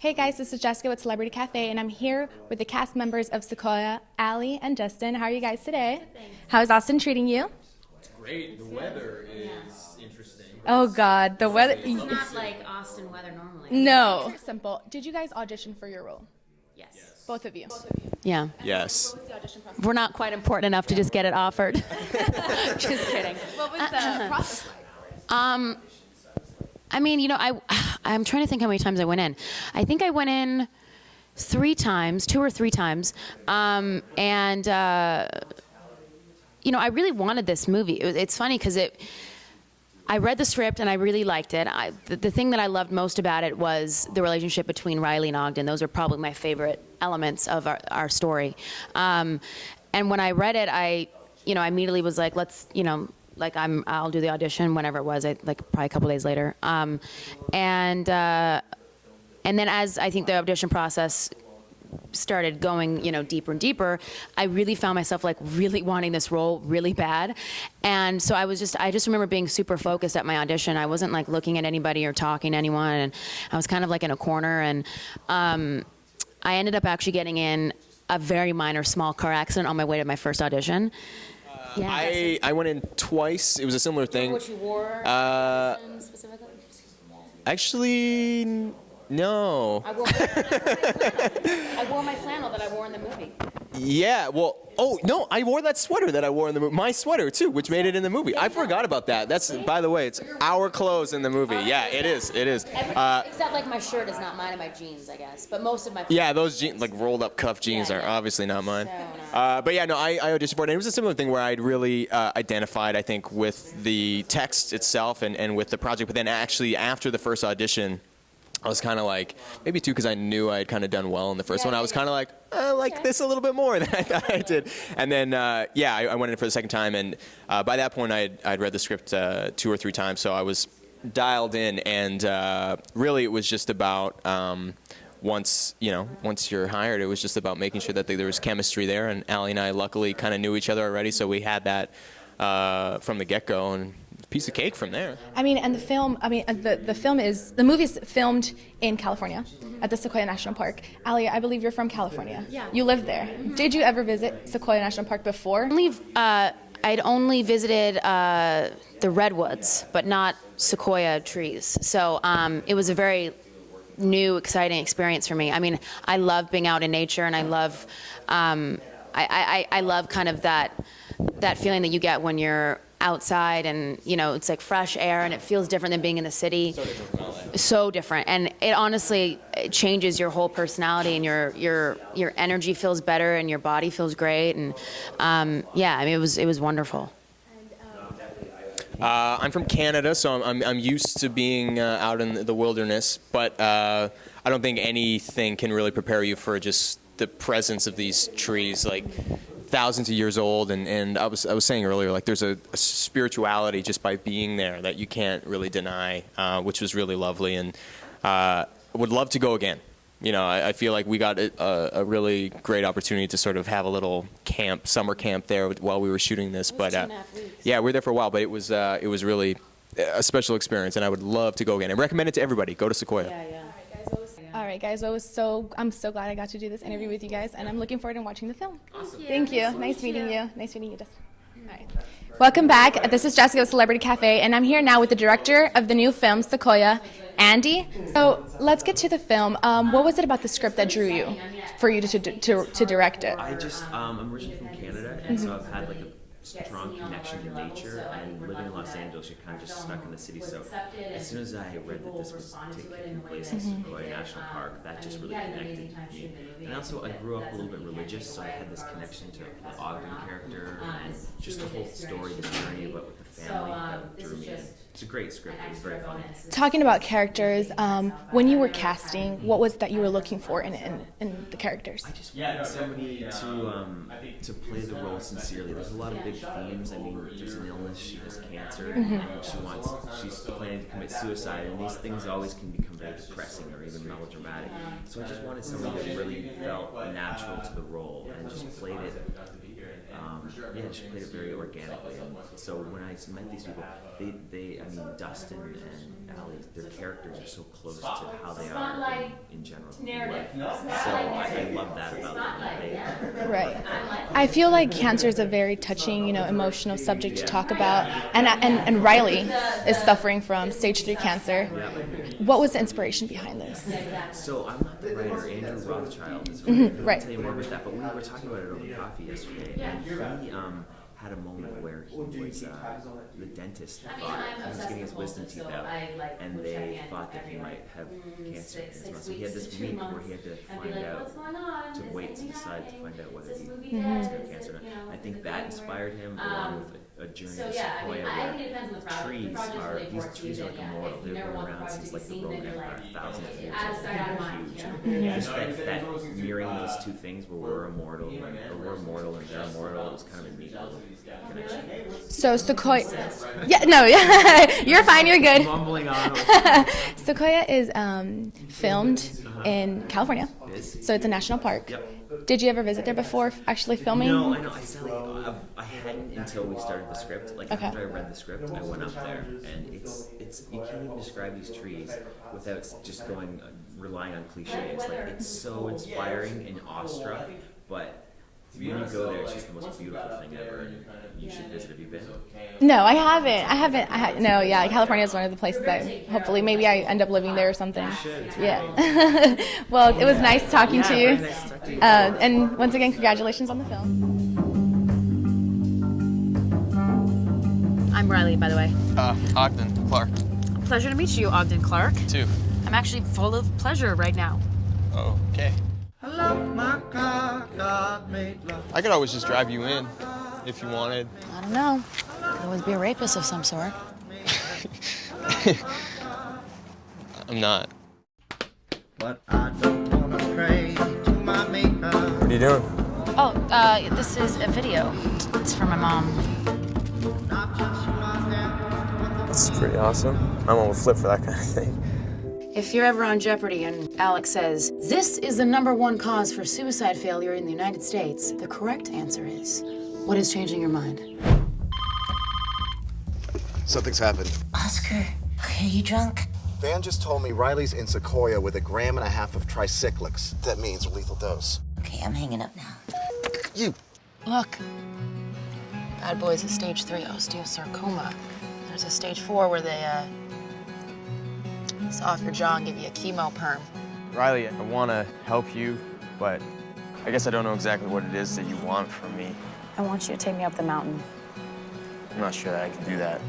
Hey guys, this is Jessica with Celebrity Cafe, and I'm here with the cast members of Sequoia, Aly and Dustin. How are you guys today? How is Austin treating you? It's great. The weather is interesting. Oh God, the weather. It's not like Austin weather normally. No. Simple. Did you guys audition for your role? Yes. Both of you. Yeah. Yes. We're not quite important enough to just get it offered. Just kidding. What was the process like? I mean, I'm trying to think how many times I went in. I think I went in 3 times, 2 or 3 times. I really wanted this movie. It's funny because I read the script and I really liked it. The thing that I loved most about it was the relationship between Riley and Ogden. Those are probably my favorite elements of our story. And when I read it, I immediately was like, I'll do the audition whenever it was, probably a couple days later. And then as I think the audition process started going, deeper and deeper, I really found myself really wanting this role really bad. And so I just remember being super focused at my audition. I wasn't looking at anybody or talking to anyone, and I was kind of in a corner. And I ended up actually getting in a very minor small car accident on my way to my first audition. Yeah, I went in twice. It was a similar thing. What you wore specifically? Actually, no. I wore my flannel that I wore in the movie. Yeah, well, no, I wore that sweater that I wore in the movie. My sweater, too, which made it in the movie. I forgot about that. That's, by the way, it's our clothes in the movie. Yeah, it is. Except my shirt is not mine and my jeans, I guess. But most of my... Yeah, those jeans, rolled up cuff jeans are obviously not mine. But yeah, no, I auditioned for it. And it was a similar thing where I'd really identified, I think, with the text itself and with the project. But then actually after the first audition, I was kind of maybe too because I knew I had kind of done well in the first one. I was kind of I like this a little bit more than I thought I did. And then, I went in for the second time. And by that point, I'd read the script 2 or 3 times. So I was dialed in. And really, it was just about once you're hired, it was just about making sure that there was chemistry there. And Aly and I luckily kind of knew each other already. So we had that from the get-go. And piece of cake from there. I mean, and the movie is filmed in California at the Sequoia National Park. Aly, I believe you're from California. Yeah. You live there. Mm-hmm. Did you ever visit Sequoia National Park before? I'd only visited the redwoods, but not sequoia trees. So it was a very new, exciting experience for me. I mean, I love being out in nature, and I love I love kind of that feeling that you get when you're outside, and it's fresh air, and it feels different than being in the city. So different from LA. So different, and it honestly changes your whole personality, and your energy feels better, and your body feels great, and it was wonderful. I'm from Canada, so I'm used to being out in the wilderness, but I don't think anything can really prepare you for just the presence of these trees, thousands of years old, and I was saying earlier, there's a spirituality just by being there that you can't really deny, which was really lovely, and would love to go again. I feel like we got a really great opportunity to sort of have a little summer camp there while we were shooting this. But 2.5 weeks. Yeah, we were there for a while, but it was really a special experience, and I would love to go again and recommend it to everybody. Go to Sequoia. Yeah. All right, guys. I'm so glad I got to do this interview with you guys, and I'm looking forward to watching the film. Awesome. Thank you. Nice meeting you. Nice meeting you, Dustin. All right. Welcome back. This is Jessica with Celebrity Cafe, and I'm here now with the director of the new film, Sequoia, Andy. So let's get to the film. What was it about the script that drew you, for you to direct it? I'm originally from Canada, and so I've had a strong connection to nature, and living in Los Angeles, you're kind of just stuck in the city. So as soon as I read that this was taking place in Sequoia National Park, that just really connected to me. And also, I grew up a little bit religious, so I had this connection to the Ogden character and just the whole story, this journey about with the family that drew me in. It's a great script. It was very fun. Talking about characters, when you were casting, what was it that you were looking for in the characters? I just wanted somebody to play the role sincerely. There's a lot of big themes. I mean, there's an illness. She has cancer, and she's planning to commit suicide. And these things always can become very depressing or even melodramatic. So I just wanted somebody that really felt natural to the role and just played it yeah, just played it very organically. And so when I met these people, I mean, Dustin and Aly, their characters are so close to how they are in general. So I love that about them. Right. I feel like cancer is a very touching, emotional subject to talk about, and Riley is suffering from stage 3 cancer. What was the inspiration behind this? So I'm not the writer. Andrew Rothschild is writing. Right. I'll tell you more about that. But we were talking about it over coffee yesterday, and he had a moment where he was the dentist thought he was getting his wisdom teeth out, and they thought that he might have cancer in his mouth. So he had this week where he had to find out, to wait to decide to find out whether he was going to have cancer or not. I think that inspired him, along with a journey to Sequoia, where these trees are like immortal. They've been around since like the Roman Empire, thousands of years old. They're huge. Just that mirroring those two things, where we're immortal and they're immortal, is kind of a neat little connection. So Sequoia, you're fine, you're good. Mumbling on. Sequoia is filmed in California, so it's a national park. Yep. Did you ever visit there before, actually filming? No, I know. I hadn't until we started the script. Like Okay. after I read the script, I went up there, and it's you can't even describe these trees without just relying on cliches. Like it's so inspiring and awestruck, but when you go there, it's just the most beautiful thing ever. And you should visit. Have you been? No, I haven't. No, yeah, California is one of the places that hopefully maybe I end up living there or something. Yeah. Well, it was nice talking to you. Very nice to talk to you. And once again, congratulations on the film. I'm Riley, by the way. Ogden Clark, Pleasure to meet you, Ogden Clark. too. I'm actually full of pleasure right now. Oh, okay. I love my car, God made love. I could always just drive you in if you wanted. I don't know. Could always be a rapist of some sort. I'm not. But I don't wanna pray to my maker. What are you doing? Oh, this is a video. It's for my mom. Not just my dad. That's pretty awesome. I'm on a flip for that kind of thing. If you're ever on Jeopardy and Alex says, "This is the #1 cause for suicide failure in the United States," the correct answer is, what is changing your mind? Something's happened. Oscar, are you drunk? Van just told me Riley's in Sequoia with 1.5 grams of tricyclics. That means a lethal dose. Okay, I'm hanging up now. You. Look, bad boy's a stage 3 osteosarcoma. There's a stage 4 where they, saw off your jaw and give you a chemo perm. Riley, I want to help you, but I guess I don't know exactly what it is that you want from me. I want you to take me up the mountain. I'm not sure that I can do that.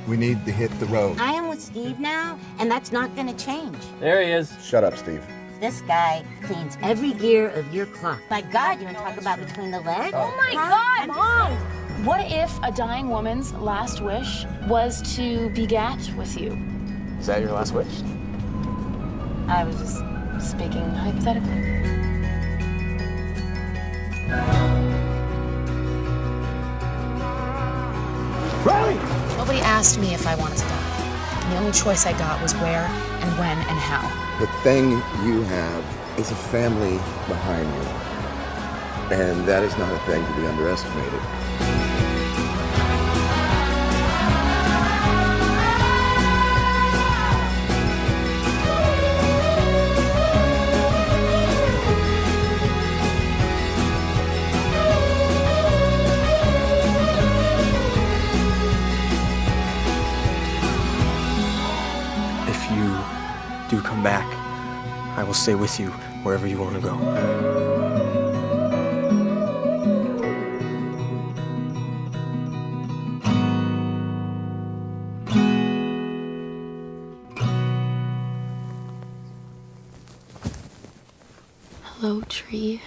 We need to hit the road. I am with Steve now, and that's not gonna change. There he is. Shut up, Steve. This guy cleans every gear of your clock. My God, you wanna talk about between the legs? Oh my God, Mom! What if a dying woman's last wish was to begat with you? Is that your last wish? I was just speaking hypothetically. Riley! Nobody asked me if I wanted to die. And the only choice I got was where and when and how. The thing you have is a family behind you. And that is not a thing to be underestimated. If you do come back, I will stay with you wherever you want to go. Hello, tree.